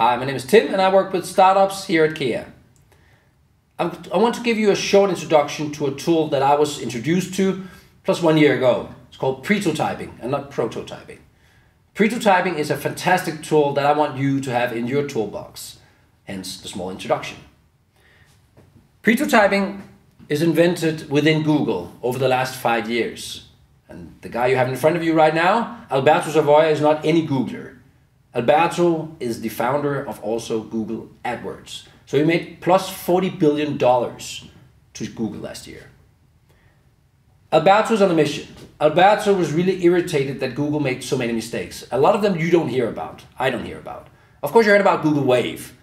Hi, my name is Tim and I work with startups here at Kia. I want to give you a short introduction to a tool that I was introduced to plus 1 year ago. It's called Pretotyping and not Prototyping. Pretotyping is a fantastic tool that I want you to have in your toolbox, hence the small introduction. Pretotyping is invented within Google over the last 5 years. And the guy you have in front of you right now, Alberto Savoia, is not any Googler. Alberto is the founder of also Google AdWords. So he made plus $40 billion to Google last year. Alberto was on a mission. Alberto was really irritated that Google made so many mistakes. A lot of them you don't hear about, I don't hear about. Of course you heard about Google Wave.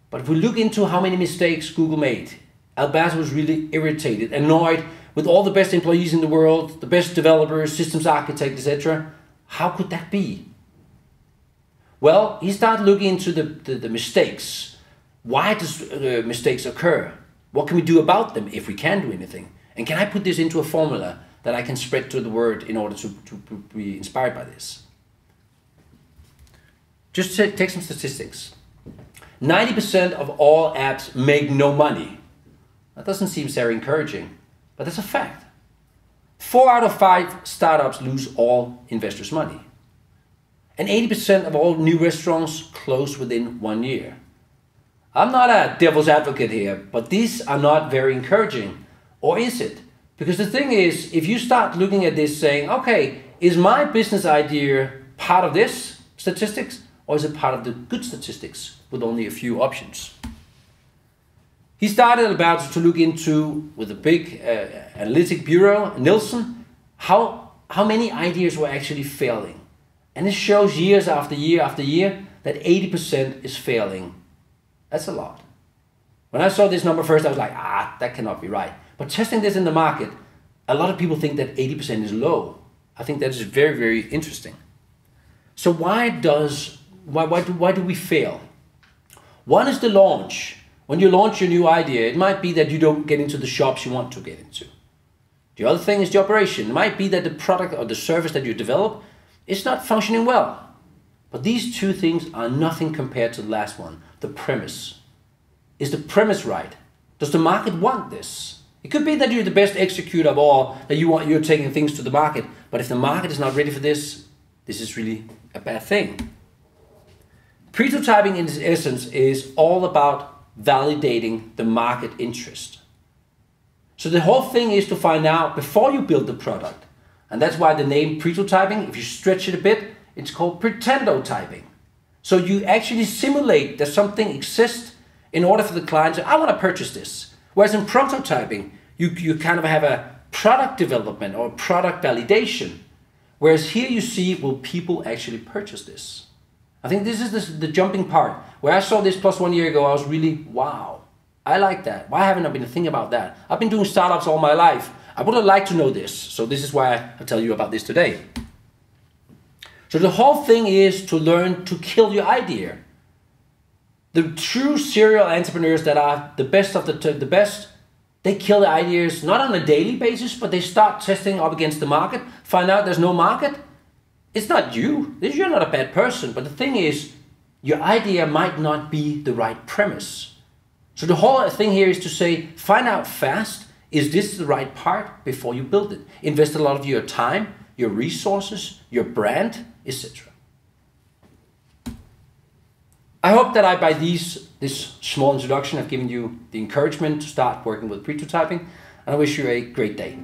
But if we look into how many mistakes Google made, Alberto was really irritated, annoyed with all the best employees in the world, the best developers, systems architects, etc. How could that be? Well, he started looking into the mistakes. Why does mistakes occur? What can we do about them if we can do anything? And can I put this into a formula that I can spread to the world in order to be inspired by this? Just take some statistics. 90% of all apps make no money. That doesn't seem very encouraging, but that's a fact. 4 out of 5 startups lose all investors' money. And 80% of all new restaurants close within 1 year. I'm not a devil's advocate here, but these are not very encouraging. Or is it? Because the thing is, if you start looking at this saying, okay, is my business idea part of this statistics? Or is it part of the good statistics with only a few options? He started about to look into, with a big analytic bureau, Nielsen, how many ideas were actually failing. And it shows years after year that 80% is failing. That's a lot. When I saw this number first, I was like, that cannot be right. But testing this in the market, a lot of people think that 80% is low. I think that is very, very interesting. So why do we fail? One is the launch. When you launch your new idea, it might be that you don't get into the shops you want to get into. The other thing is the operation. It might be that the product or the service that you develop is not functioning well. But these two things are nothing compared to the last one, the premise. Is the premise right? Does the market want this? It could be that you're the best executor of all, that you're taking things to the market, but if the market is not ready for this, this is really a bad thing. Pretotyping in its essence is all about validating the market interest. So the whole thing is to find out before you build the product. And that's why the name Pretotyping, if you stretch it a bit, it's called Pretendotyping. So you actually simulate that something exists in order for the client to say, I want to purchase this. Whereas in prototyping, you kind of have a product development or product validation. Whereas here you see, will people actually purchase this? I think this is the jumping part. Where I saw this plus 1 year ago, I was really, wow, I like that. Why haven't I been thinking about that? I've been doing startups all my life. I would have liked to know this. So this is why I tell you about this today. So the whole thing is to learn to kill your idea. The true serial entrepreneurs that are the best of the best, they kill the ideas not on a daily basis, but they start testing up against the market, find out there's no market. It's not you. You're not a bad person. But the thing is, your idea might not be the right premise. So the whole thing here is to say, find out fast, is this the right part before you build it? Invest a lot of your time, your resources, your brand, etc. I hope that by this small introduction, I've given you the encouragement to start working with Pretotyping, and I wish you a great day.